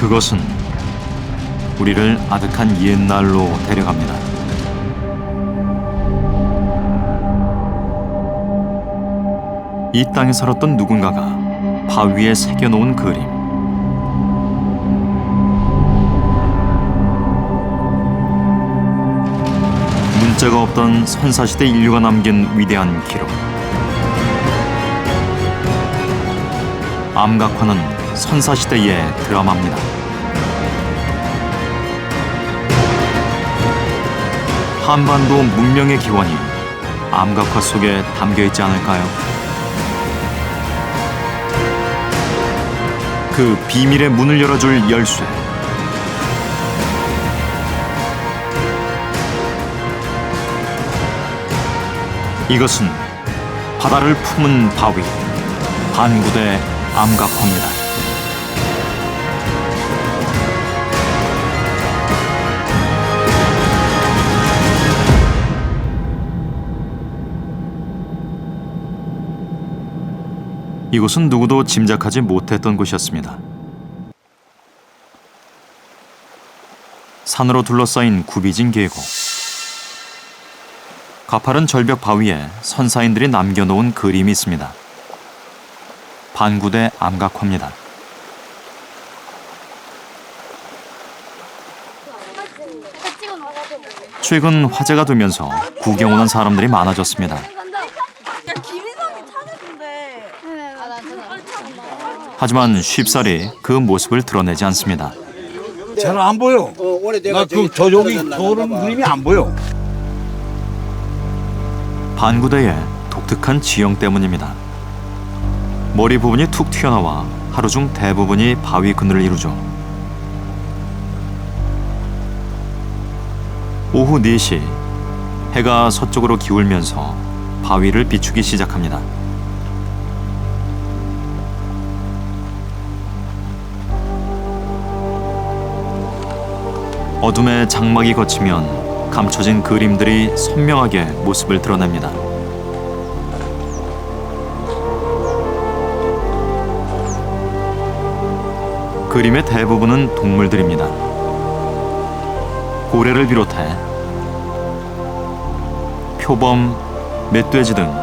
그것은 우리를 아득한 옛날로 데려갑니다. 이 땅에 살았던 누군가가 바위에 새겨놓은 그림. 문자가 없던 선사시대 인류가 남긴 위대한 기록. 암각화는 선사시대의 드라마입니다. 한반도 문명의 기원이 암각화 속에 담겨있지 않을까요? 그 비밀의 문을 열어줄 열쇠. 이것은 바다를 품은 바위, 반구대 암각화입니다. 이곳은 누구도 짐작하지 못했던 곳이었습니다. 산으로 둘러싸인 굽이진 계곡. 가파른 절벽 바위에 선사인들이 남겨놓은 그림이 있습니다. 반구대 암각화입니다. 최근 화제가 되면서 구경 오는 사람들이 많아졌습니다. 하지만 쉽사리 그 모습을 드러내지 않습니다. 잘 안 보여. 나 저기 그런 그림이 안 보여. 반구대의 독특한 지형 때문입니다. 머리 부분이 툭 튀어나와 하루 중 대부분이 바위 그늘을 이루죠. 오후 4시 해가 서쪽으로 기울면서 바위를 비추기 시작합니다. 어둠의 장막이 걷히면 감춰진 그림들이 선명하게 모습을 드러냅니다. 그림의 대부분은 동물들입니다. 고래를 비롯해 표범, 멧돼지 등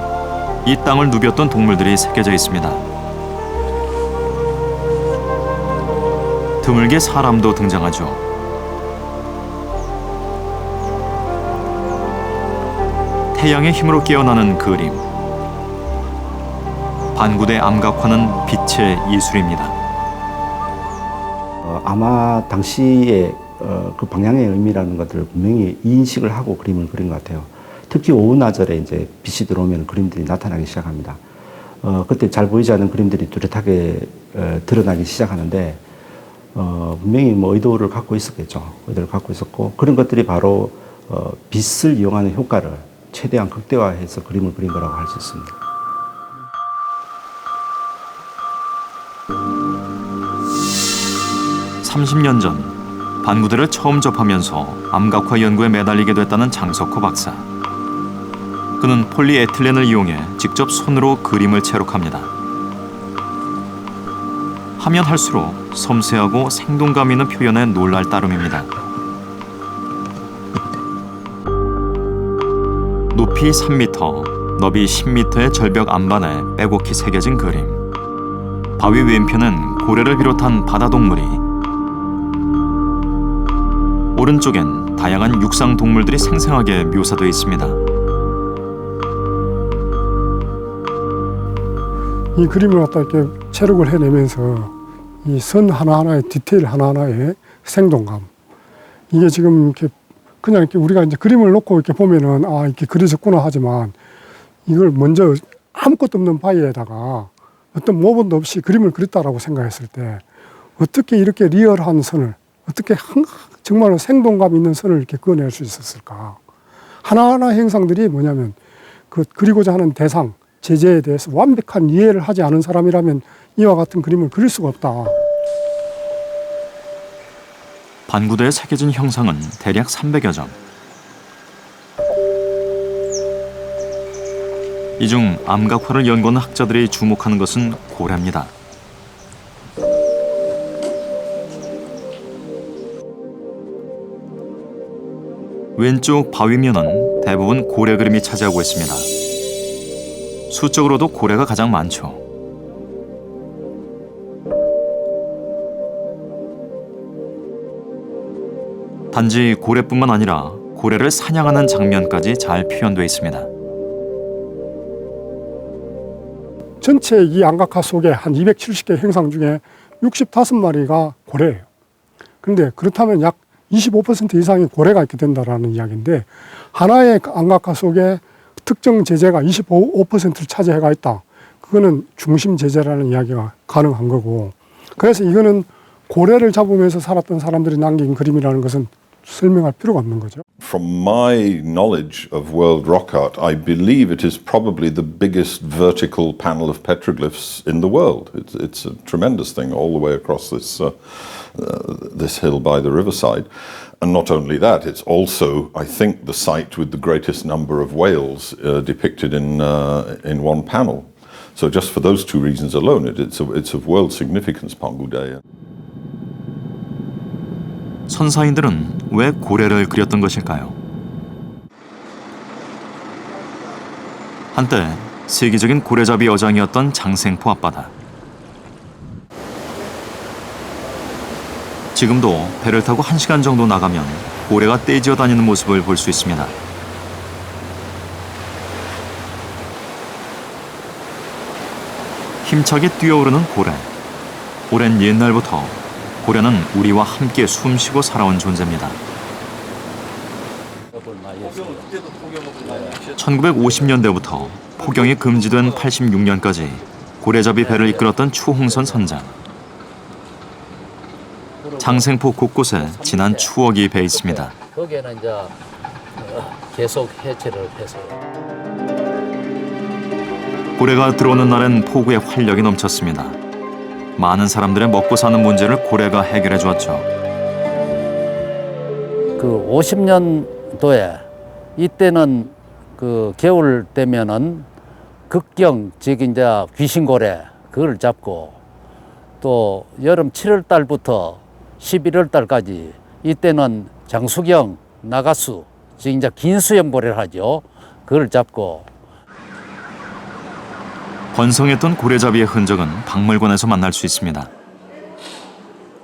이 땅을 누볐던 동물들이 새겨져 있습니다. 드물게 사람도 등장하죠. 태양의 힘으로 깨어나는 그림. 반구대 암각화는 빛의 예술입니다. 아마 당시에 그 방향의 의미라는 것들을 분명히 인식을 하고 그림을 그린 것 같아요. 특히 오후나절에 이제 빛이 들어오면 그림들이 나타나기 시작합니다. 그때 잘 보이지 않는 그림들이 뚜렷하게 드러나기 시작하는데 분명히 뭐 의도를 갖고 있었겠죠. 의도를 갖고 있었고 그런 것들이 바로 빛을 이용하는 효과를 최대한 극대화해서 그림을 그린 거라고 할 수 있습니다. (30년) 전 반구대를 처음 접하면서 암각화 연구에 매달리게 됐다는 장석호 박사. 그는 폴리에틸렌을 이용해 직접 손으로 그림을 채록합니다. 하면 할수록 섬세하고 생동감 있는 표현에 놀랄 따름입니다. 높이 3m, 너비 10m의 절벽 안반에 빼곡히 새겨진 그림. 바위 왼편은 고래를 비롯한 바다동물이, 오른쪽엔 다양한 육상 동물들이 생생하게 묘사되어 있습니다. 이 그림을 갖다 이렇게 채록을 해내면서 이 선 하나하나의 디테일 하나하나의 생동감. 이게 지금 이렇게 그냥 이렇게 우리가 이제 그림을 놓고 이렇게 보면은 아, 이렇게 그려졌구나 하지만 이걸 먼저 아무것도 없는 바위에다가 어떤 모본도 없이 그림을 그렸다라고 생각했을 때 어떻게 이렇게 리얼한 선을 어떻게 정말로 생동감 있는 선을 이렇게 그어낼 수 있었을까. 하나하나 형상들이 뭐냐면 그 그리고자 하는 대상, 제재에 대해서 완벽한 이해를 하지 않은 사람이라면 이와 같은 그림을 그릴 수가 없다. 반구대에 새겨진 형상은 대략 300여 점. 이 중 암각화를 연구하는 학자들이 주목하는 것은 고래입니다. 왼쪽 바위면은 대부분 고래 그림이 차지하고 있습니다. 수적으로도 고래가 가장 많죠. 단지 고래뿐만 아니라 고래를 사냥하는 장면까지 잘 표현되어 있습니다. 전체 이 안각화 속에 한 270개 행상 중에 65마리가 고래예요. 그런데 그렇다면 약 25% 이상의 고래가 있게 된다는 이야기인데, 하나의 안각화 속에 특정 제재가 25%를 차지해가 있다. 그거는 중심 제재라는 이야기가 가능한 거고, 그래서 이거는 고래를 잡으면서 살았던 사람들이 남긴 그림이라는 것은 설명할 필요가 없는 거죠. From my knowledge of world rock art, I believe it is probably the biggest vertical panel of petroglyphs in the world. It's a tremendous thing all the way across this hill by the riverside. And not only that, it's also, I think, the site with the greatest number of whales depicted in one panel. So just for those two reasons alone, it's of world significance, Pangudae. 선사인들은 왜 고래를 그렸던 것일까요? 한때 세계적인 고래잡이 여장이었던 장생포 앞바다. 지금도 배를 타고 1시간 정도 나가면 고래가 떼지어 다니는 모습을 볼 수 있습니다. 힘차게 뛰어오르는 고래. 오랜 옛날부터 고래는 우리와 함께 숨쉬고 살아온 존재입니다. 1950년대부터 포경이 금지된 86년까지 고래잡이 배를 이끌었던 추홍선 선장. 장생포 곳곳에 지난 추억이 배 있습니다. 거기에는 이제 계속 해체를 해서. 고래가 들어오는 날엔 포구에 활력이 넘쳤습니다. 많은 사람들의 먹고 사는 문제를 고래가 해결해 주었죠. 그 50년도에 이때는 그 겨울 되면은 극경, 즉 이제 귀신고래 그걸 잡고, 또 여름 7월 달부터 11월 달까지 이때는 장수경, 나가수, 즉 이제 긴수염 고래를 하죠. 그걸 잡고. 번성했던 고래잡이의 흔적은 박물관에서 만날 수 있습니다.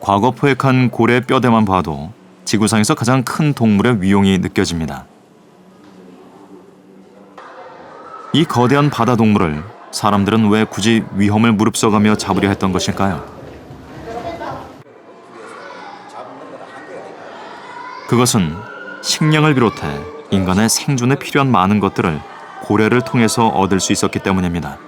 과거 포획한 고래 뼈대만 봐도 지구상에서 가장 큰 동물의 위용이 느껴집니다. 이 거대한 바다 동물을 사람들은 왜 굳이 위험을 무릅써가며 잡으려 했던 것일까요? 그것은 식량을 비롯해 인간의 생존에 필요한 많은 것들을 고래를 통해서 얻을 수 있었기 때문입니다.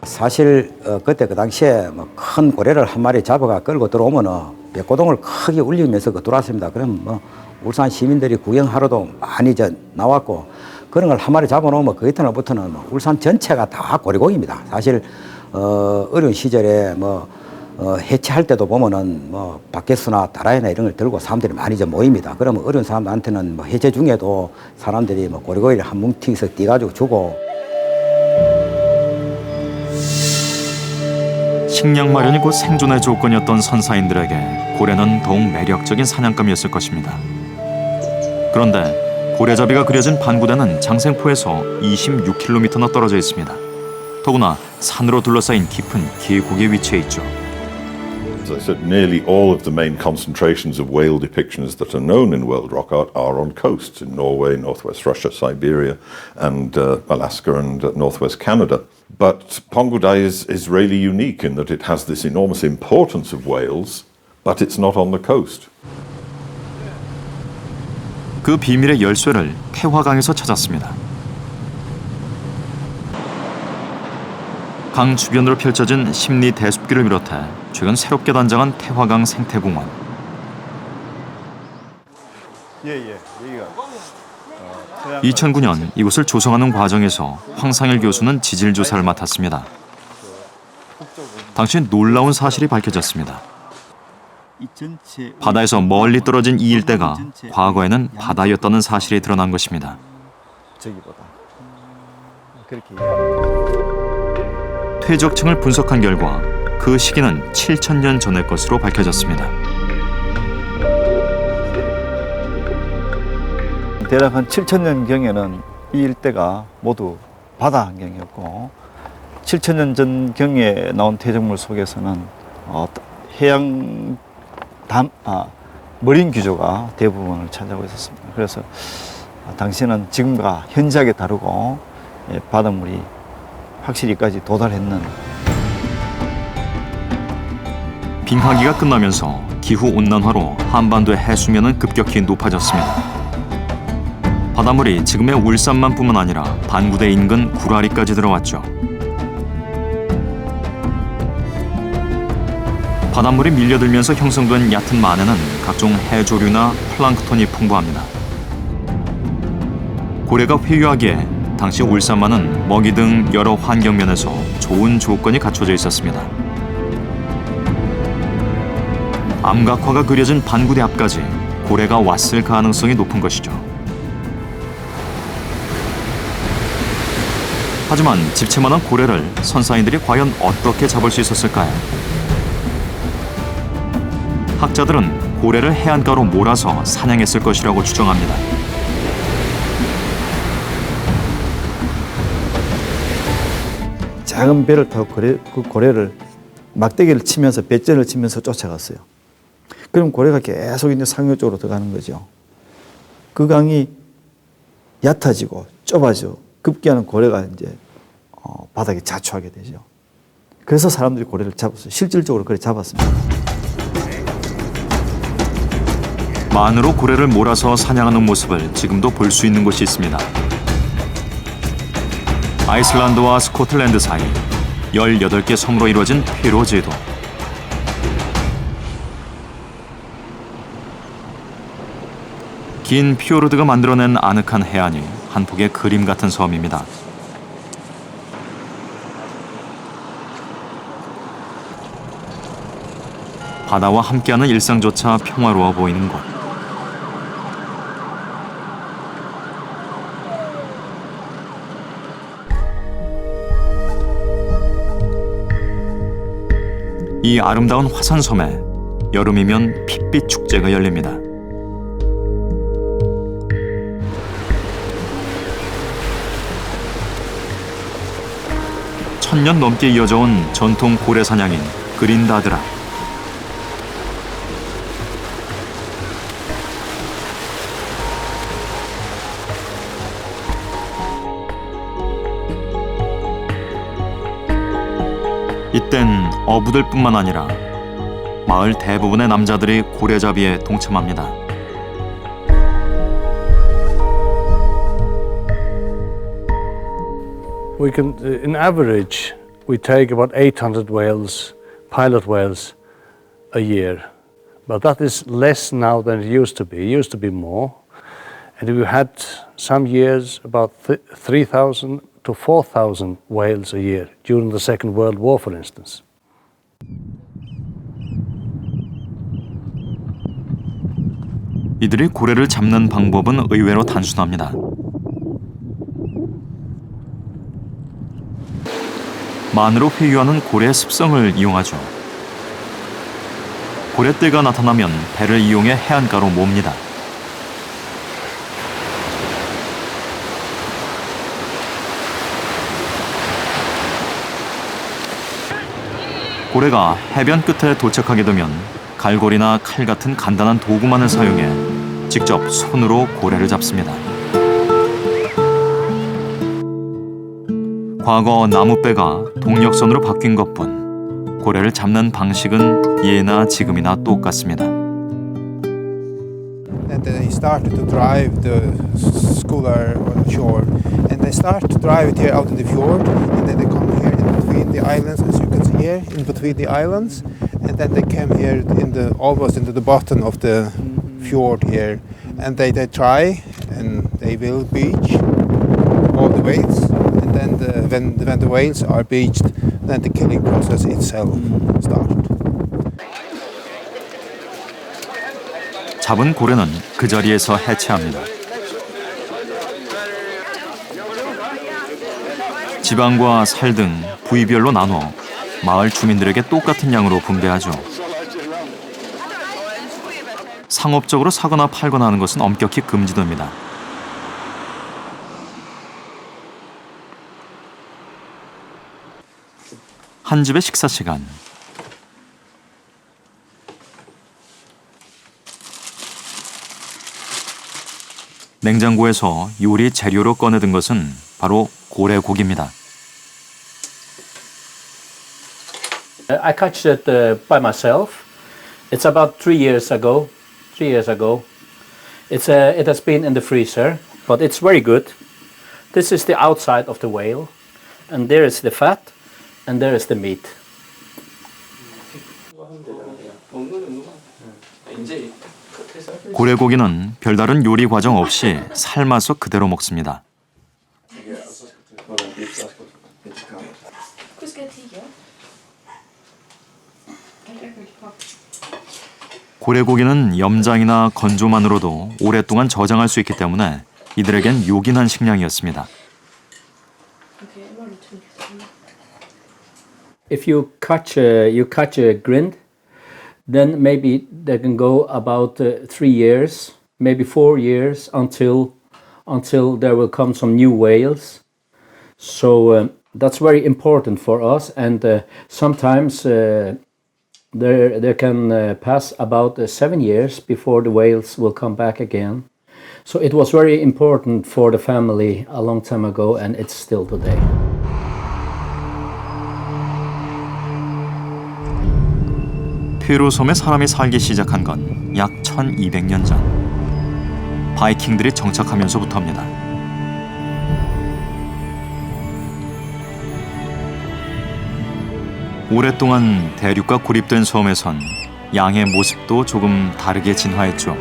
사실 그때 그 당시에 큰 고래를 한 마리 잡아가 끌고 들어오면은 백고동을 크게 울리면서 들어왔습니다. 그럼 울산 시민들이 구경하러도 많이 나왔고, 그런 걸 한 마리 잡아놓으면 그 이튿날부터는 울산 전체가 다 고래고기입니다. 사실 어려운 시절에 해체할 때도 보면은 바켓수나 다라이나 이런 걸 들고 사람들이 많이 모입니다. 그러면 어려운 사람들한테는 해체 중에도 사람들이 고래고기를 한 뭉티에서 띄가지고 주고. 식량 마련이 곧 생존의 조건이었던 선사인들에게 고래는 더욱 매력적인 사냥감이었을 것입니다. 그런데 고래잡이가 그려진 반구대는 장생포에서 26km나 떨어져 있습니다. 더구나 산으로 둘러싸인 깊은 계곡에 위치해 있죠. As I said, nearly all of the main concentrations of whale depictions that are known in world rock art are on coasts in Norway, northwest Russia, Siberia, and Alaska and northwest Canada. But Pongudai is really unique in that it has this enormous importance of whales, but it's not on the coast. 그 비밀의 열쇠를 태화강에서 찾았습니다. 강 주변으로 펼쳐진 심리 대숲길을 비롯해 최근 새롭게 단장한 태화강 생태공원. 2009년 이곳을 조성하는 과정에서 황상일 교수는 지질 조사를 맡았습니다. 당시 놀라운 사실이 밝혀졌습니다. 바다에서 멀리 떨어진 이 일대가 과거에는 바다였다는 사실이 드러난 것입니다. 퇴적층을 분석한 결과 그 시기는 7,000년 전의 것으로 밝혀졌습니다. 대략 한 7,000년경에는 이 일대가 모두 바다 환경이었고 7,000년 전 경에 나온 퇴적물 속에서는 해양 머린 규조가 대부분을 차지하고 있었습니다. 그래서 당시에는 지금과 현저하게 다르고 바닷물이 확실히까지 도달했는. 빙하기가 끝나면서 기후 온난화로 한반도의 해수면은 급격히 높아졌습니다. 바닷물이 지금의 울산만뿐만 아니라 반구대 인근 구라리까지 들어왔죠. 바닷물이 밀려들면서 형성된 얕은 만에는 각종 해조류나 플랑크톤이 풍부합니다. 고래가 회유하기에 당시 울산만은 먹이 등 여러 환경면에서 좋은 조건이 갖춰져 있었습니다. 암각화가 그려진 반구대 앞까지 고래가 왔을 가능성이 높은 것이죠. 하지만 집채만한 고래를 선사인들이 과연 어떻게 잡을 수 있었을까요? 학자들은 고래를 해안가로 몰아서 사냥했을 것이라고 추정합니다. 작은 배를 타고 그 고래를 막대기를 치면서 배전을 치면서 쫓아갔어요. 그럼 고래가 계속 이제 상류 쪽으로 들어가는 거죠. 그 강이 얕아지고 좁아지고 급기야는 고래가 이제 바닥에 자초하게 되죠. 그래서 사람들이 고래를 잡았어요. 실질적으로 그래 잡았습니다. 만으로 고래를 몰아서 사냥하는 모습을 지금도 볼 수 있는 곳이 있습니다. 아이슬란드와 스코틀랜드 사이 18개 섬으로 이루어진 페로 제도. 긴 피오르드가 만들어낸 아늑한 해안이 한 폭의 그림 같은 섬입니다. 바다와 함께하는 일상조차 평화로워 보이는 곳. 이 아름다운 화산섬에 여름이면 핏빛 축제가 열립니다. 천년 넘게 이어져 온 전통 고래 사냥인 그린다드라. 이땐 어부들 뿐만 아니라 마을 대부분의 남자들이 고래잡이에 동참합니다. We can, in average, we take about 800 whales, pilot whales, a year. But that is less now than it used to be. It used to be more. And we had some years about 3,000 to 4,000 whales a year during the Second World War, for instance. 이들이 고래를 잡는 방법은 의외로 단순합니다. 만으로 회유하는 고래의 습성을 이용하죠. 고래떼가 나타나면 배를 이용해 해안가로 몹니다. 고래가 해변 끝에 도착하게 되면 갈고리나 칼 같은 간단한 도구만을 사용해 직접 손으로 고래를 잡습니다. 과거 나무배가 동력선으로 바뀐 것뿐 고래를 잡는 방식은 예나 지금이나 똑같습니다. And they started to drive the schooner on shore, and they start to drive it here out in the fjord, and then they come here in between the islands, as you can see here, in between the islands, and then they came here in the almost into the bottom of the fjord here, and they try, and they will beach all the whales, and then when the whales are beached, then the killing process itself starts. 잡은 고래는 그 자리에서 해체합니다. 지방과 살 등 부위별로 나눠 마을 주민들에게 똑같은 양으로 분배하죠. 상업적으로 사거나 팔거나 하는 것은 엄격히 금지됩니다. 한 집의 식사 시간. 냉장고에서 요리 재료로 꺼내든 것은 바로 고래고기입니다. I catch it by myself. It's about 3 years ago. 3 years ago. It has been in the freezer, but it's very good. This is the outside of the whale, and there is the fat, and there is the meat. 고래고기는 별다른 요리 과정 없이 삶아서 그대로 먹습니다. 고래고기는 염장이나 건조만으로도 오랫동안 저장할 수 있기 때문에 이들에겐 요긴한 식량이었습니다. If you catch a grind, then maybe they can go about 3 years, maybe 4 years until there will come some new whales. So that's very important for us, and sometimes there can pass about 7 years before the whales will come back again. So it was very important for the family a long time ago, and it's still today. 페루 섬에 사람이 살기 시작한 건 약 1200년 전. 바이킹들이 정착하면서부터입니다. 오랫동안 대륙과 고립된 섬에선 양의 모습도 조금 다르게 진화했죠.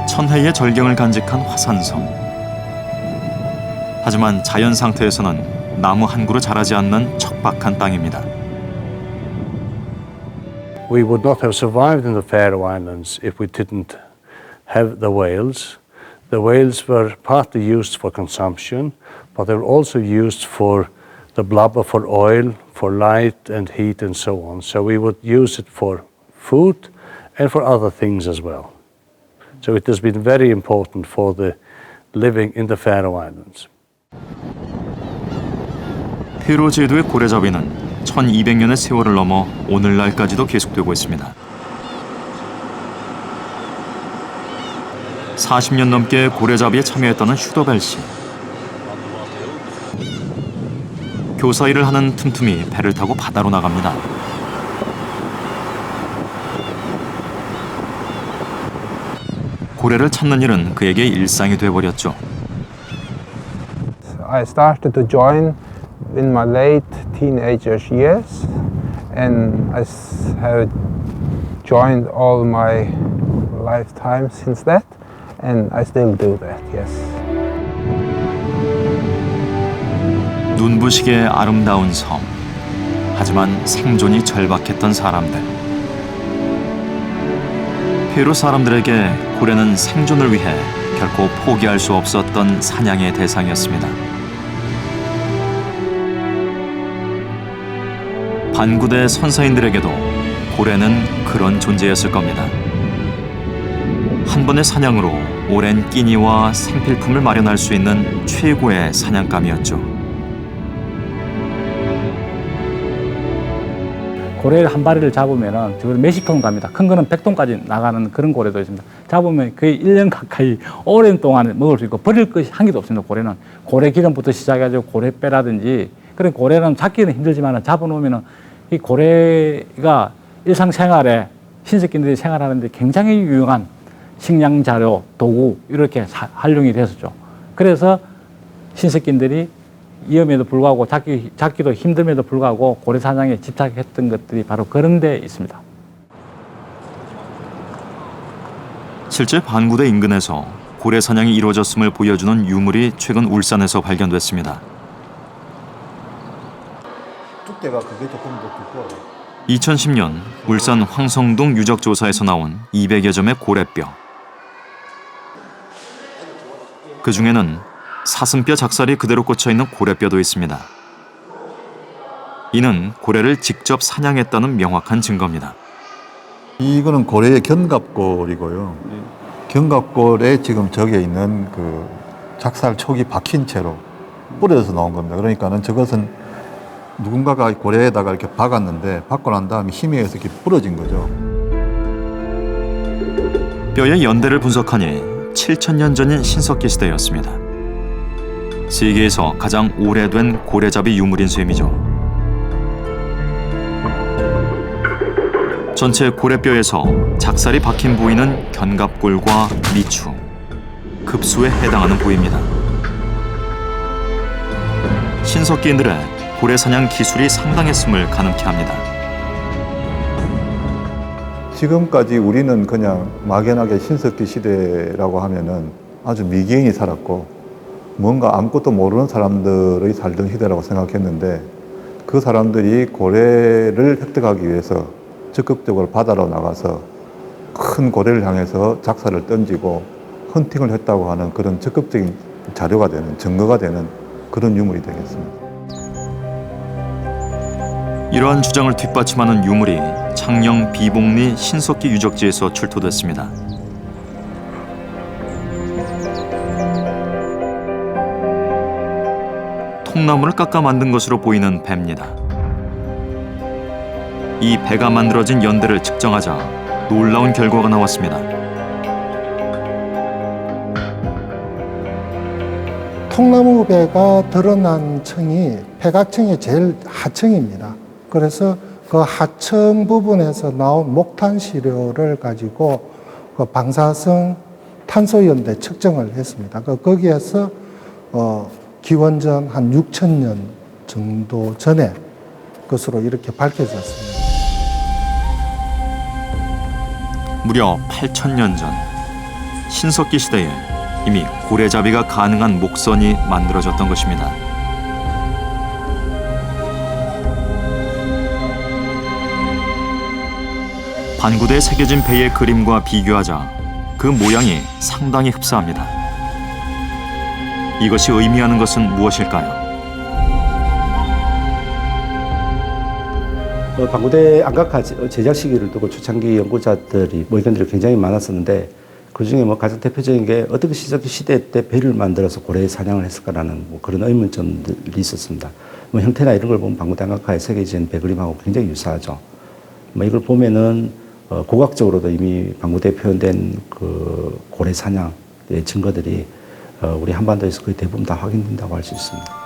천혜의 절경을 간직한 화산섬. 하지만 자연 상태에서는 나무 한 그루 자라지 않는 척박한 땅입니다. We would not have survived in the Faroe Islands if we didn't have the whales. The whales were partly used for consumption, but they were also used for the blubber for oil, for light and heat and so on. So we would use it for food and for other things as well. So it has been very important for the living in the Faroe Islands. 페루 제도의 고래잡이는 1200년의 세월을 넘어 오늘날까지도 계속되고 있습니다. 40년 넘게 고래잡이에 참여했다는 슈더벨 씨. 교사 일을 하는 틈틈이 배를 타고 바다로 나갑니다. 고래를 찾는 일은 그에게 일상이 돼버렸죠. I started to join in my late teenagers years, and I have joined all my lifetime since that, and I still do that, yes. 눈부시게 아름다운 섬. 하지만 생존이 절박했던 사람들. 페루 사람들에게 고래는 생존을 위해 결코 포기할 수 없었던 사냥의 대상이었습니다. 반구대 선사인들에게도 고래는 그런 존재였을 겁니다. 한 번의 사냥으로 오랜 끼니와 생필품을 마련할 수 있는 최고의 사냥감이었죠. 고래를 한 마리를 잡으면은 몇십 톤 갑니다. 큰 거는 100톤까지 나가는 그런 고래도 있습니다. 잡으면 거의 1년 가까이 오랜 동안 먹을 수 있고 버릴 것이 한 개도 없습니다. 고래는 고래 기름부터 시작해가지고 고래뼈라든지 그런 고래는 잡기는 힘들지만 잡아놓으면은 이 고래가 일상생활에 신석기들이 생활하는데 굉장히 유용한 식량 자료, 도구 이렇게 활용이 됐었죠. 그래서 신석기들이 위험에도 불구하고 잡기도 힘듦에도 불구하고 고래 사냥에 집착했던 것들이 바로 그런 데 있습니다. 실제 반구대 인근에서 고래 사냥이 이루어졌음을 보여주는 유물이 최근 울산에서 발견됐습니다. 뚝대가 그게 조금 더 두꺼워. 2010년 울산 황성동 유적조사에서 나온 200여 점의 고래뼈. 그 중에는 사슴뼈 작살이 그대로 꽂혀있는 고래뼈도 있습니다. 이는 고래를 직접 사냥했다는 명확한 증거입니다. 이거는 고래의 견갑골이고요. 견갑골에 지금 저게 있는 그 작살 촉이 박힌 채로 뿌려져서 나온 겁니다. 그러니까는 저것은 누군가가 고래에다가 이렇게 박았는데 박고 난 다음에 힘에 의해서 이렇게 부러진 거죠. 뼈의 연대를 분석하니 7,000년 전인 신석기 시대였습니다. 세계에서 가장 오래된 고래잡이 유물인 셈이죠. 전체 고래뼈에서 작살이 박힌 부위는 견갑골과 미추, 급수에 해당하는 부위입니다. 신석기인들의 고래 사냥 기술이 상당했음을 가늠케 합니다. 지금까지 우리는 그냥 막연하게 신석기 시대라고 하면은 아주 미개인이 살았고 뭔가 아무것도 모르는 사람들의 살던 시대라고 생각했는데 그 사람들이 고래를 획득하기 위해서 적극적으로 바다로 나가서 큰 고래를 향해서 작살을 던지고 헌팅을 했다고 하는 그런 적극적인 자료가 되는, 증거가 되는 그런 유물이 되겠습니다. 이러한 주장을 뒷받침하는 유물이 창녕 비봉리 신석기 유적지에서 출토됐습니다. 통나무를 깎아 만든 것으로 보이는 배입니다. 이 배가 만들어진 연대를 측정하자 놀라운 결과가 나왔습니다. 통나무 배가 드러난 층이 백악층의 제일 하층입니다. 그래서 그 하층 부분에서 나온 목탄 시료를 가지고 그 방사성 탄소연대 측정을 했습니다. 거기에서 기원전 한 6,000년 정도 전에 것으로 이렇게 밝혀졌습니다. 무려 8,000년 전 신석기 시대에 이미 고래잡이가 가능한 목선이 만들어졌던 것입니다. 반구대에 새겨진 배의 그림과 비교하자 그 모양이 상당히 흡사합니다. 이것이 의미하는 것은 무엇일까요? 방구대 안각화 제작 시기를 두고 초창기 연구자들이 의견들이 굉장히 많았었는데 그중에 가장 대표적인 게 어떻게 신석기 시대 때 배를 만들어서 고래 사냥을 했을까라는 그런 의문점들이 있었습니다. 형태나 이런 걸 보면 방구대 안각화에 새겨진 배 그림하고 굉장히 유사하죠. 이걸 보면은 고각적으로도 이미 방구대에 표현된 그 고래 사냥의 증거들이 우리 한반도에서 거의 대부분 다 확인된다고 할 수 있습니다.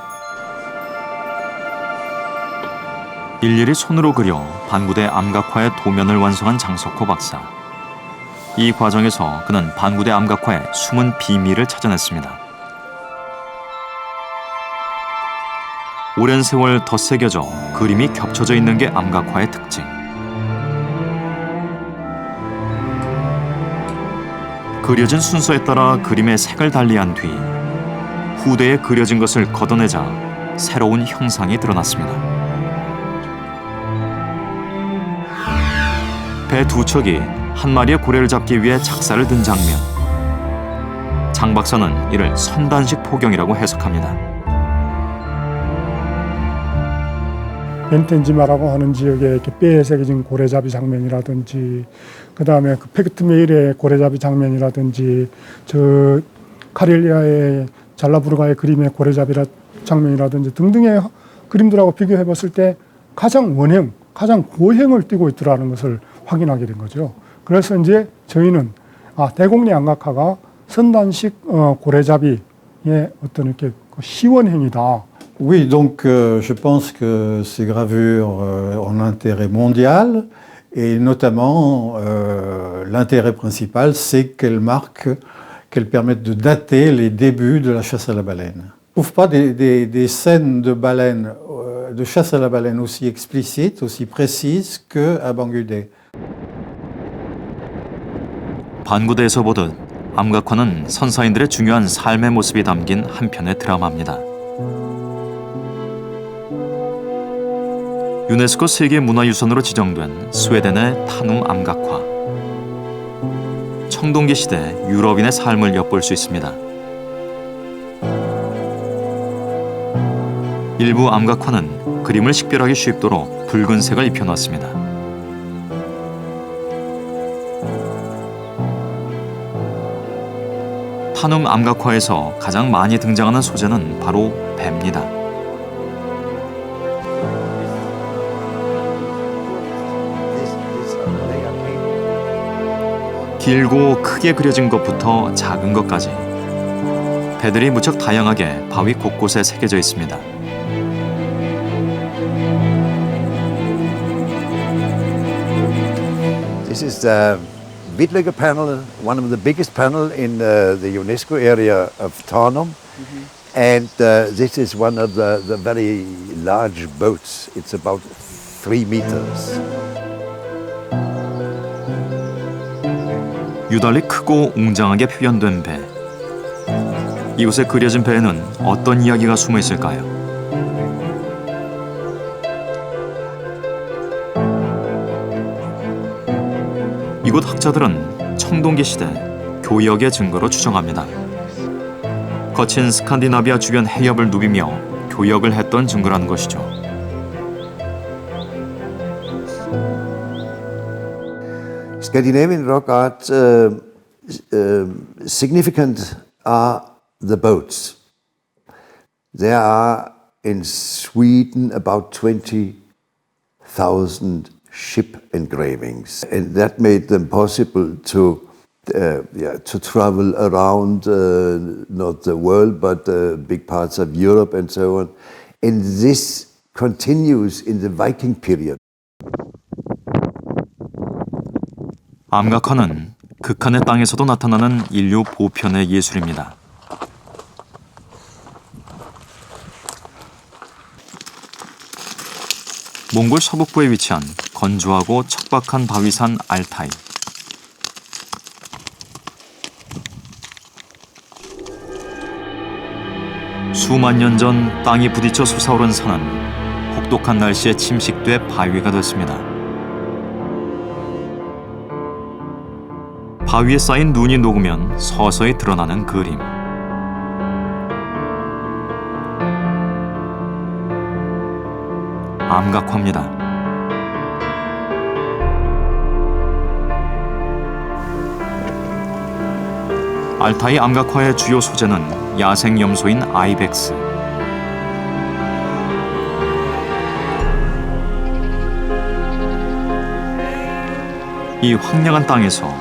일일이 손으로 그려 반구대 암각화의 도면을 완성한 장석호 박사. 이 과정에서 그는 반구대 암각화의 숨은 비밀을 찾아냈습니다. 오랜 세월 덧새겨져 그림이 겹쳐져 있는 게 암각화의 특징. 그려진 순서에 따라 그림의 색을 달리한 뒤 후대에 그려진 것을 걷어내자 새로운 형상이 드러났습니다. 배 두 척이 한 마리의 고래를 잡기 위해 작살을 든 장면. 장 박사는 이를 선단식 포경이라고 해석합니다. 벤텐지마라고 하는 지역에 이렇게 뼈에 새겨진 고래잡이 장면이라든지, 그 다음에 그 페그트메일의 고래잡이 장면이라든지, 저 카렐리아의 잘라부르가의 그림의 고래잡이 장면이라든지 등등의 그림들하고 비교해 봤을 때 가장 원형, 가장 고형을 띠고 있더라는 것을 확인하게 된 거죠. 그래서 이제 저희는 대곡리 안각화가 선단식 고래잡이의 어떤 이렇게 시원행이다. Oui, donc je pense que ces gravures ont un intérêt mondial et notamment l'intérêt principal, c'est qu'elles permettent de dater les débuts de la chasse à la baleine. On ne trouve pas des scènes de baleine, de chasse à la baleine aussi explicites, aussi précises qu'à Bangude. 반구대에서 보듯 암각화는 선사인들의 중요한 삶의 모습이 담긴 한 편의 드라마입니다. 유네스코 세계문화유산으로 지정된 스웨덴의 탄웅 암각화. 청동기 시대 유럽인의 삶을 엿볼 수 있습니다. 일부 암각화는 그림을 식별하기 쉽도록 붉은색을 입혀놨습니다. 한웅 암각화에서 가장 많이 등장하는 소재는 바로 배입니다. 길고 크게 그려진 것부터 작은 것까지 배들이 무척 다양하게 바위 곳곳에 새겨져 있습니다. This is the Wittliger panel, one of the biggest panel in the UNESCO area of Tarnum. And this is one of the very large boats. It's about 3 meters. 유달리 크고 웅장하게 표현된 배. 이곳에 그려진 배에는 어떤 이야기가 숨어 있을까요? 이곳 학자들은 청동기 시대 교역의 증거로 추정합니다. 거친 스칸디나비아 주변 해협을 누비며 교역을 했던 증거라는 것이죠. Scandinavian rock art significant are the boats. There are in Sweden about 20,000 ship engravings, and that made them possible to travel around not the world but big parts of Europe and so on. And this continues in the Viking period. 암각화는 극한의 땅에서도 나타나는 인류 보편의 예술입니다. 몽골 서북부에 위치한 건조하고 척박한 바위산 알타이. 수만 년 전 땅이 부딪혀 솟아오른 산은 혹독한 날씨에 침식돼 바위가 됐습니다. 바위에 쌓인 눈이 녹으면 서서히 드러나는 그림. 암각화입니다. 알타이 암각화의 주요 소재는 야생 염소인 아이벡스. 이 황량한 땅에서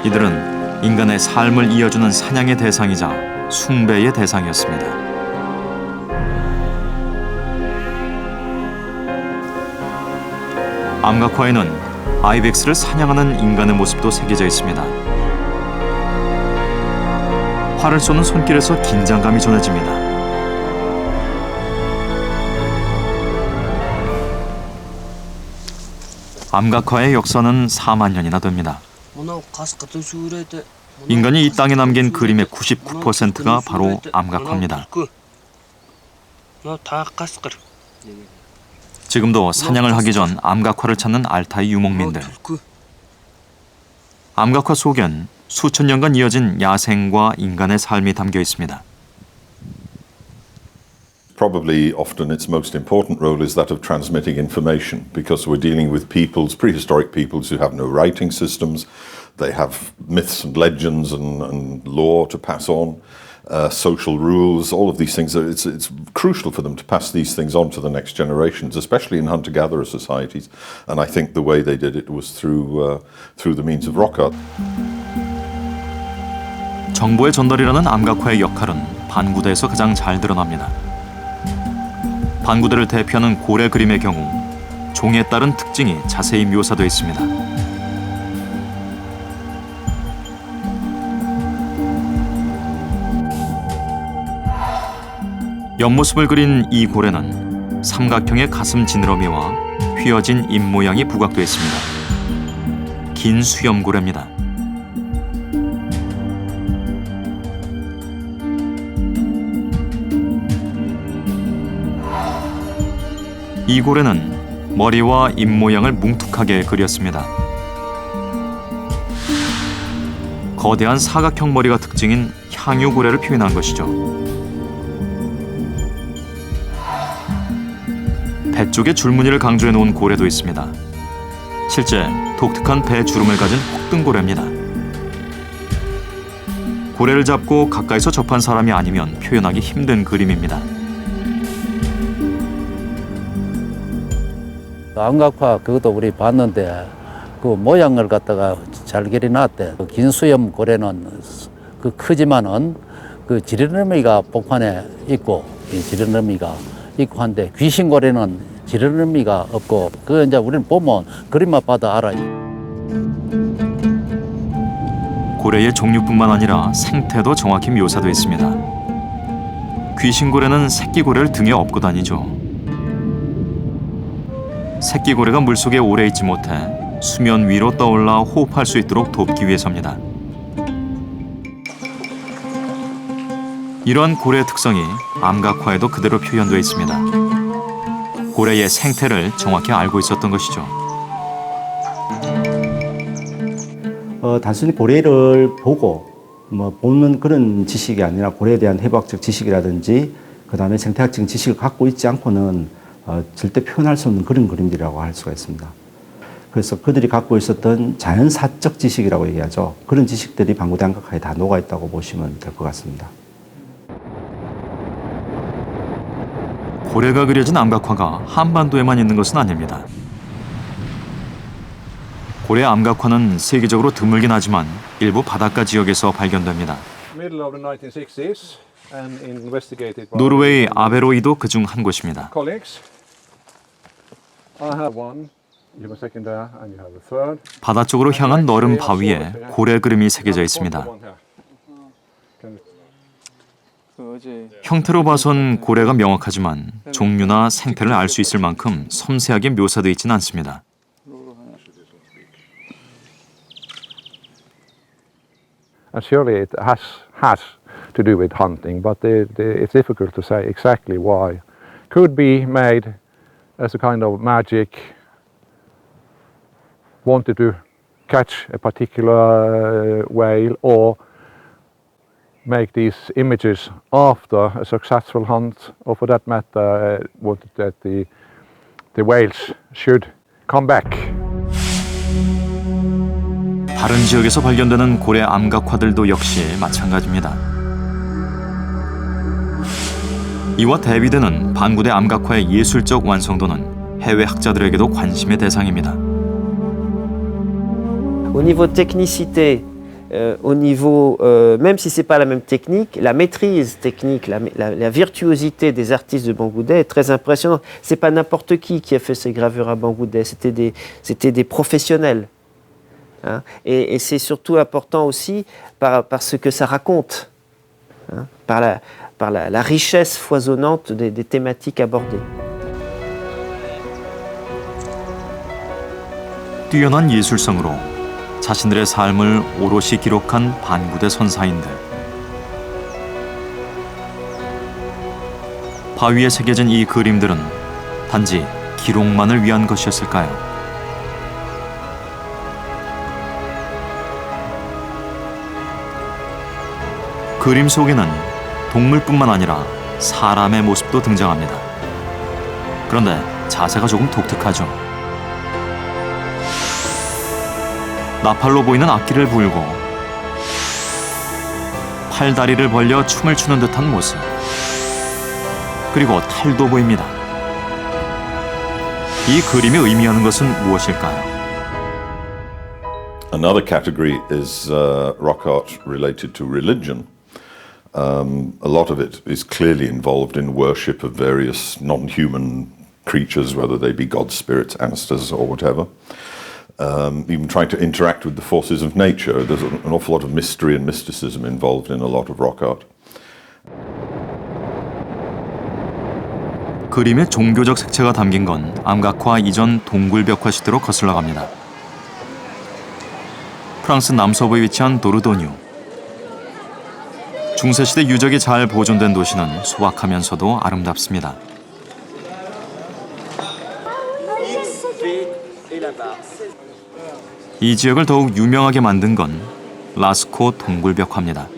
이들은 인간의 삶을 이어주는 사냥의 대상이자 숭배의 대상이었습니다. 암각화에는 아이벡스를 사냥하는 인간의 모습도 새겨져 있습니다. 활을 쏘는 손길에서 긴장감이 전해집니다. 암각화의 역사는 4만 년이나 됩니다. 인간이 이 땅에 남긴 그림의 99%가 바로 암각화입니다. 지금도 사냥을 하기 전 암각화를 찾는 알타이 유목민들. 암각화 속엔 수천 년간 이어진 야생과 인간의 삶이 담겨 있습니다. Probably often its most important role is that of transmitting information, because we're dealing with peoples, prehistoric peoples who have no writing systems. They have myths and legends and lore to pass on, social rules, all of these things. It's crucial for them to pass these things on to the next generations, especially in hunter-gatherer societies. And I think the way they did it was through the means of rock art. 정보의 전달이라는 암각화의 역할은 반구대에서 가장 잘 드러납니다. 반구대를 대표하는 고래 그림의 경우 종에 따른 특징이 자세히 묘사되어 있습니다. 옆모습을 그린 이 고래는 삼각형의 가슴 지느러미와 휘어진 입 모양이 부각되어 있습니다. 긴 수염고래입니다. 이 고래는 머리와 입 모양을 뭉툭하게 그렸습니다. 거대한 사각형 머리가 특징인 향유고래를 표현한 것이죠. 배 쪽에 줄무늬를 강조해 놓은 고래도 있습니다. 실제 독특한 배 주름을 가진 혹등고래입니다. 고래를 잡고 가까이서 접한 사람이 아니면 표현하기 힘든 그림입니다. 암각화 그것도 우리 봤는데 그 모양을 갖다가 잘 그려놨대. 그 긴 수염 고래는 그 크지만은 그 지르러미가 복판에 있고 이 지르러미가 있고 한데 귀신 고래는 지르러미가 없고 그 이제 우리는 보면 그림만 봐도 알아요. 고래의 종류뿐만 아니라 생태도 정확히 묘사되어 있습니다. 귀신고래는 새끼고래를 등에 업고 다니죠. 새끼고래가 물속에 오래 있지 못해 수면 위로 떠올라 호흡할 수 있도록 돕기 위해서입니다. 이러한 고래의 특성이 암각화에도 그대로 표현되어 있습니다. 고래의 생태를 정확히 알고 있었던 것이죠. 단순히 고래를 보고 보는 그런 지식이 아니라 고래에 대한 해부학적 지식이라든지 그다음에 생태학적 지식을 갖고 있지 않고는 절대 표현할 수 없는 그런 그림들이라고 할 수가 있습니다. 그래서 그들이 갖고 있었던 자연사적 지식이라고 얘기하죠. 그런 지식들이 방구대 암각화에 다 녹아있다고 보시면 될 것 같습니다. 고래가 그려진 암각화가 한반도에만 있는 것은 아닙니다. 고래 암각화는 세계적으로 드물긴 하지만 일부 바닷가 지역에서 발견됩니다. 노르웨이 아베로이도 그중 한 곳입니다. 바다 쪽으로 향한 너른 바위에 고래 그림이 새겨져 있습니다. 형태로 봐선 고래가 명확하지만 종류나 생태를 알 수 있을 만큼 섬세하게 묘사되어 있지는 않습니다. And surely it has to do with hunting, but it's difficult to say exactly why. Could be made as a kind of magic, wanted to catch a particular whale or make these images after a successful hunt, or for that matter, wanted that the whales should come back. 다른 지역에서 발견되는 고래 암각화들도 역시 마찬가지입니다. 이와 대비되는 반구대 암각화의 예술적 완성도는 해외 학자들에게도 관심의 대상입니다. Au niveau technicité, au niveau, même si c'est pas la même technique, la maîtrise technique, la virtuosité des artistes de Bangoudet est très impressionnante. C'est pas n'importe qui a fait ces gravures à Bangoudet, c'était des professionnels. Hein? Et c'est surtout important aussi par ce que ça raconte, hein? par la richesse foisonnante des thématiques abordées. 뛰어난 예술성으로 자신들의 삶을 오롯이 기록한 반구대 선사인들. 바위에 새겨진 이 그림들은 단지 기록만을 위한 것이었을까요? 그림 속에는 동물뿐만 아니라 사람의 모습도 등장합니다. 그런데 자세가 조금 독특하죠. 나팔로 보이는 악기를 불고 팔다리를 벌려 춤을 추는 듯한 모습. 그리고 탈도 보입니다. 이 그림이 의미하는 것은 무엇일까요? Another category is rock art related to religion. A lot of it is clearly involved in worship of various non-human creatures, whether they be gods, spirits, ancestors, or whatever. Even trying to interact with the forces of nature. There's an awful lot of mystery and mysticism involved in a lot of rock art. 그림의 종교적 색채가 담긴 건 암각화 이전 동굴벽화 시대로 거슬러 갑니다. 프랑스 남서부에 위치한 도르도뉴. 중세시대 유적이 잘 보존된 도시는 소박하면서도 아름답습니다. 이 지역을 더욱 유명하게 만든 건 라스코 동굴벽화입니다.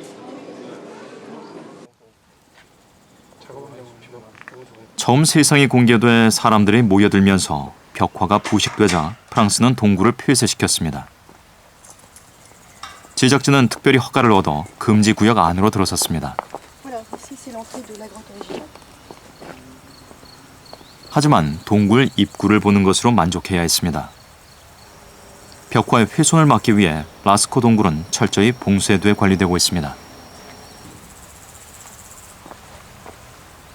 처음 세상이 공개돼 사람들이 모여들면서 벽화가 부식되자 프랑스는 동굴을 폐쇄시켰습니다. 제작진은 특별히 허가를 얻어 금지 구역 안으로 들어섰습니다. 하지만 동굴 입구를 보는 것으로 만족해야 했습니다. 벽화의 훼손을 막기 위해 라스코 동굴은 철저히 봉쇄돼 관리되고 있습니다.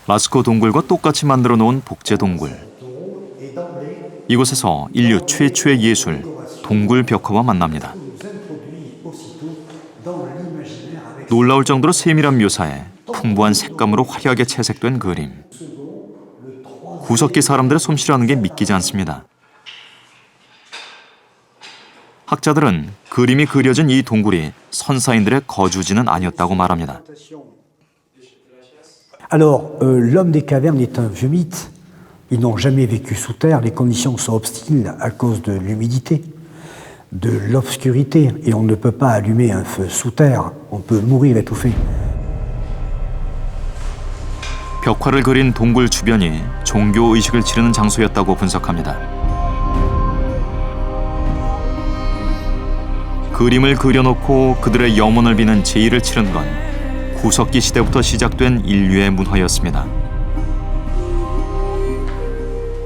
라스코 동굴과 똑같이 만들어 놓은 복제 동굴. 이곳에서 인류 최초의 예술, 동굴 벽화와 만납니다. 놀라울 정도로 세밀한 묘사에 풍부한 색감으로 화려하게 채색된 그림. 구석기 사람들의 솜씨라는 게 믿기지 않습니다. 학자들은 그림이 그려진 이 동굴이 선사인들의 거주지는 아니었다고 말합니다. Alors, l'homme des cavernes est un vieux mythe. Ils n'ont jamais vécu sous terre. Les conditions sont hostiles à cause de l'humidité, de l'obscurité, et on ne peut pas allumer un feu sous terre. On peut mourir étouffé. 벽화를 그린 동굴 주변이 종교 의식을 치르는 장소였다고 분석합니다. 그림을 그려놓고 그들의 영혼을 비는 제의를 치른 건 구석기 시대부터 시작된 인류의 문화였습니다.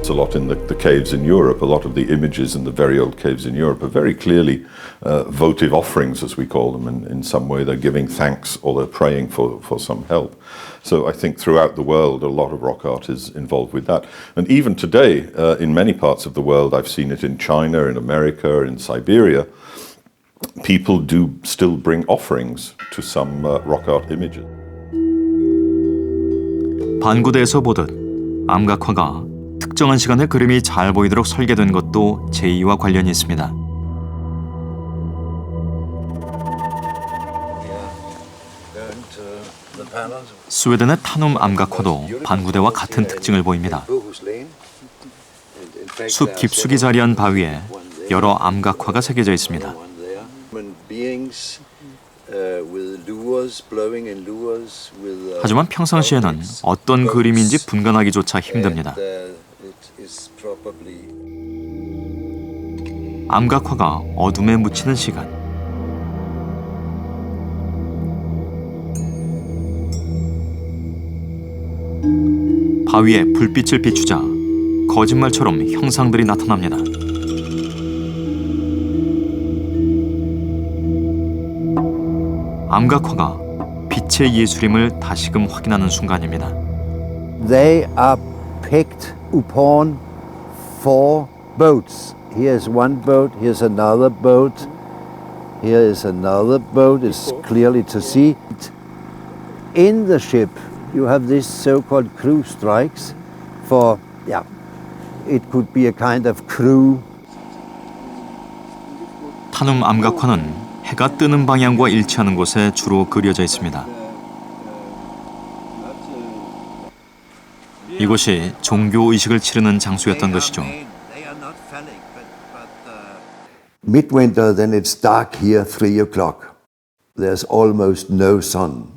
A lot in the caves in Europe, a lot of the images in the very old caves in Europe are very clearly votive offerings, as we call them. In some way they're giving thanks or they're praying for some help. So I think throughout the world a lot of rock art is involved with that. And even today, in many parts of the world, I've seen it in China, in America, in Siberia, people do still bring offerings to some rock art images. 반구대에서 보듯 암각화가 특정한 시간에 그림이 잘 보이도록 설계된 것도 제의와 관련이 있습니다. 스웨덴의 타눔 암각화도 반구대와 같은 특징을 보입니다. 숲 깊숙이 자리한 바위에 여러 암각화가 새겨져 있습니다. 하지만 평상시에는 어떤 그림인지 분간하기조차 힘듭니다. 암각화가 어둠에 묻히는 시간. 바위에 불빛을 비추자 거짓말처럼 형상들이 나타납니다. 암각화가 빛의 예술임을 다시금 확인하는 순간입니다. They are picked upon 4 boats. Here's one boat, here's another boat, here is another boat, it's clearly to see. In the ship you have this so-called crew strikes for, it could be a kind of crew. 타눔 암각화는 해가 뜨는 방향과 일치하는 곳에 주로 그려져 있습니다. 이곳이 종교 의식을 치르는 장소였던 것이죠. Midwinter, then it's dark here, 3 o'clock. There's almost no sun.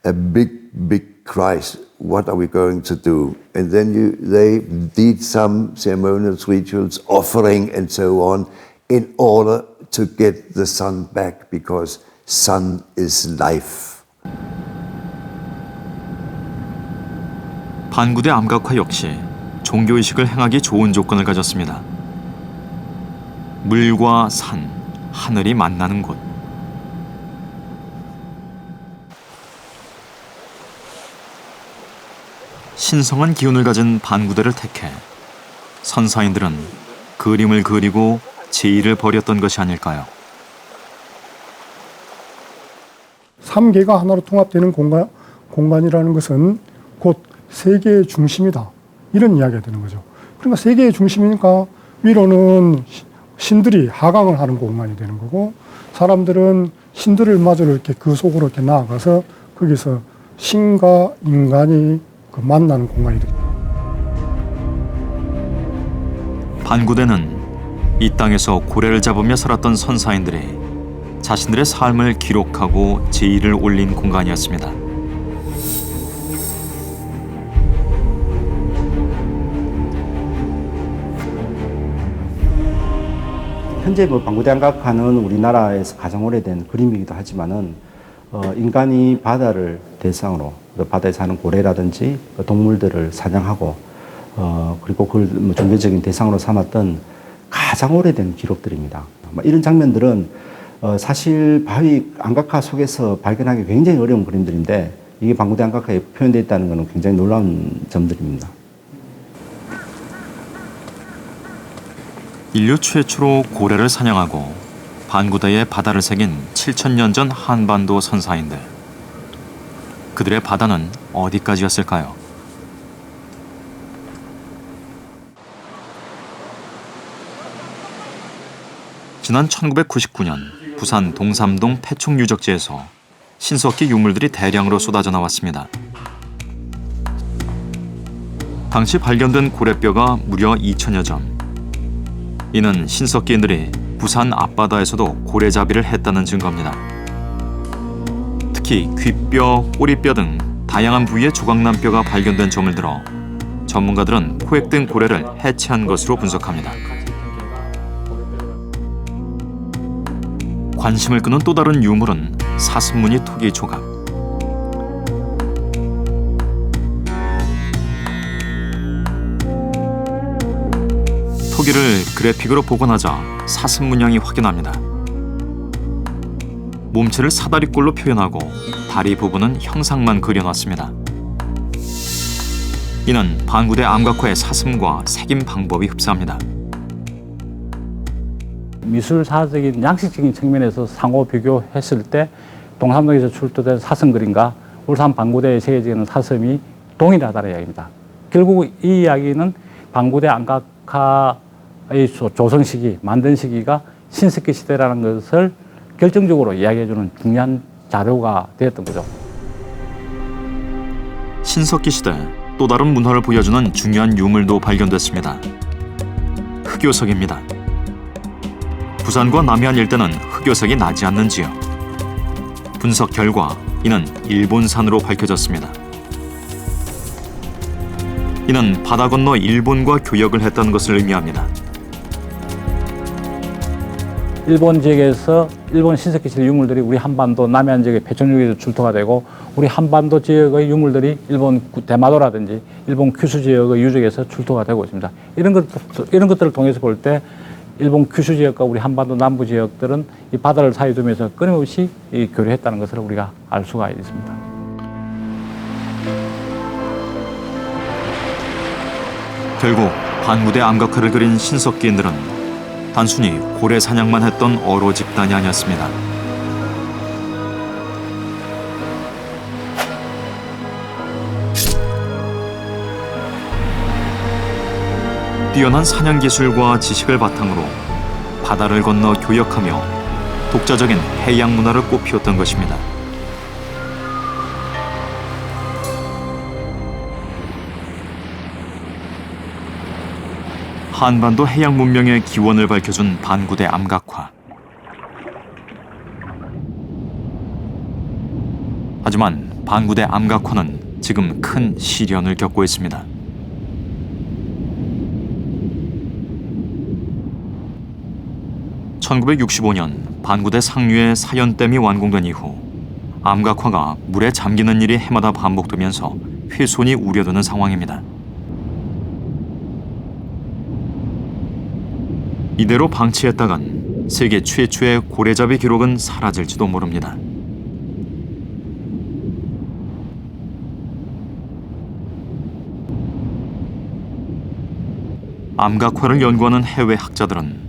A big cries, what are we going to do? And then they did some ceremonial rituals, offering and so on, in order to get the sun back, because sun is life. 반구대 암각화 역시 종교의식을 행하기 좋은 조건을 가졌습니다. 물과 산, 하늘이 만나는 곳. 신성한 기운을 가진 반구대를 택해 선사인들은 그림을 그리고 제의를 벌였던 것이 아닐까요? 3개가 하나로 통합되는 공간이라는 것은 곧 세계의 중심이다. 이런 이야기가 되는 거죠. 그러니까 세계의 중심이니까 위로는 신들이 하강을 하는 공간이 되는 거고, 사람들은 신들을 마저 이렇게 그 속으로 이렇게 나아가서 거기서 신과 인간이 그 만나는 공간이 됩니다. 반구대는 이 땅에서 고래를 잡으며 살았던 선사인들이 자신들의 삶을 기록하고 제의를 올린 공간이었습니다. 현재 뭐 방구대 암각화는 우리나라에서 가장 오래된 그림이기도 하지만은 인간이 바다를 대상으로 바다에 사는 고래라든지 동물들을 사냥하고 그리고 그걸 뭐 종교적인 대상으로 삼았던 가장 오래된 기록들입니다. 이런 장면들은 사실 바위 암각화 속에서 발견하기 굉장히 어려운 그림들인데 이게 방구대 암각화에 표현되어 있다는 것은 굉장히 놀라운 점들입니다. 인류 최초로 고래를 사냥하고 반구대에 바다를 새긴 7,000년 전 한반도 선사인들. 그들의 바다는 어디까지였을까요? 지난 1999년 부산 동삼동 패촉유적지에서 신석기 유물들이 대량으로 쏟아져 나왔습니다. 당시 발견된 고래뼈가 무려 2,000여 점. 이는 신석기인들이 부산 앞바다에서도 고래잡이를 했다는 증거입니다. 특히 귓뼈, 꼬리뼈 등 다양한 부위의 조각남뼈가 발견된 점을 들어 전문가들은 포획된 고래를 해체한 것으로 분석합니다. 관심을 끄는 또 다른 유물은 사슴무늬 토기 조각. 토기를 그래픽으로 복원하자 사슴 문양이 확인합니다. 몸체를 사다리꼴로 표현하고 다리 부분은 형상만 그려놨습니다. 이는 반구대 암각화의 사슴과 새김 방법이 흡사합니다. 미술사적인 양식적인 측면에서 상호 비교했을 때 동삼동에서 출토된 사슴 그림과 울산 방구대에 새겨지는 사슴이 동일하다는 이야기입니다. 결국 이 이야기는 방구대 암각화의 조성 시기, 만든 시기가 신석기 시대라는 것을 결정적으로 이야기해주는 중요한 자료가 되었던 거죠. 신석기 시대 또 다른 문화를 보여주는 중요한 유물도 발견됐습니다. 흑요석입니다. 부산과 남해안 일대는 흑요석이 나지 않는 지역. 분석 결과 이는 일본산으로 밝혀졌습니다. 이는 바다 건너 일본과 교역을 했다는 것을 의미합니다. 일본 지역에서 일본 신석기 시대 유물들이 우리 한반도 남해안 지역의 패촉유적에서 출토가 되고 우리 한반도 지역의 유물들이 일본 대마도라든지 일본 큐슈 지역의 유적에서 출토가 되고 있습니다. 이런 것들을 통해서 볼 때 일본 큐슈 지역과 우리 한반도 남부 지역들은 이 바다를 사이에 두면서 끊임없이 교류했다는 것을 우리가 알 수가 있습니다. 결국 반구대 암각화를 그린 신석기인들은 단순히 고래 사냥만 했던 어로 집단이 아니었습니다. 뛰어난 사냥 기술과 지식을 바탕으로 바다를 건너 교역하며 독자적인 해양 문화를 꽃피웠던 것입니다. 한반도 해양 문명의 기원을 밝혀준 반구대 암각화. 하지만 반구대 암각화는 지금 큰 시련을 겪고 있습니다. (1965년) 반구대 상류의 사연댐이 완공된 이후 암각화가 물에 잠기는 일이 해마다 반복되면서 훼손이 우려되는 상황입니다. 이대로 방치했다간 세계 최초의 고래잡이 기록은 사라질지도 모릅니다. 암각화를 연구하는 해외 학자들은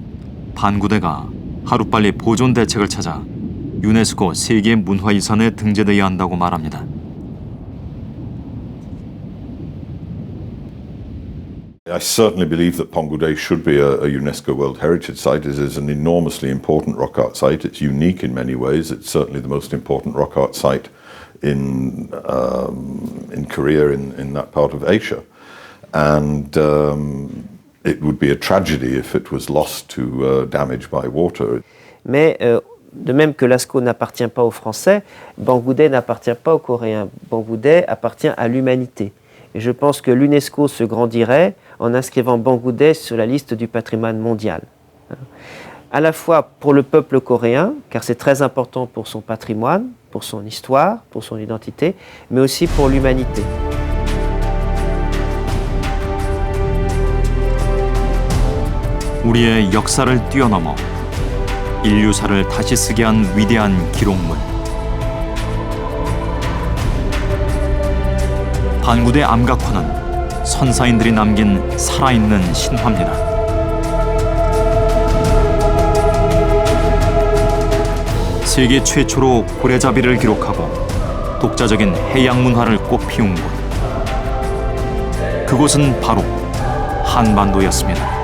반구대가 하루빨리 보존 대책을 찾아 유네스코 세계 문화遺産에 등재되어야 한다고 말합니다. I certainly believe that Ponggude should be a UNESCO World Heritage Site. It is an enormously important rock art site. It's unique in many ways. It's certainly the most important rock art site in Korea, in that part of Asia. And it would be a tragedy if it was lost to damage by water. Mais de même que Lascaux n'appartient pas aux Français, Bangoudet n'appartient pas aux Coréens. Bangoudet appartient à l'humanité. Et je pense que l'UNESCO se grandirait en inscrivant Bangoudet sur la liste du patrimoine mondial. à la fois pour le peuple coréen, car c'est très important pour son patrimoine, pour son histoire, pour son identité, mais aussi pour l'humanité. 우리의 역사를 뛰어넘어 인류사를 다시 쓰게 한 위대한 기록물. 반구대 암각화는 선사인들이 남긴 살아있는 신화입니다. 세계 최초로 고래잡이를 기록하고 독자적인 해양 문화를 꽃피운 곳. 그곳은 바로 한반도였습니다.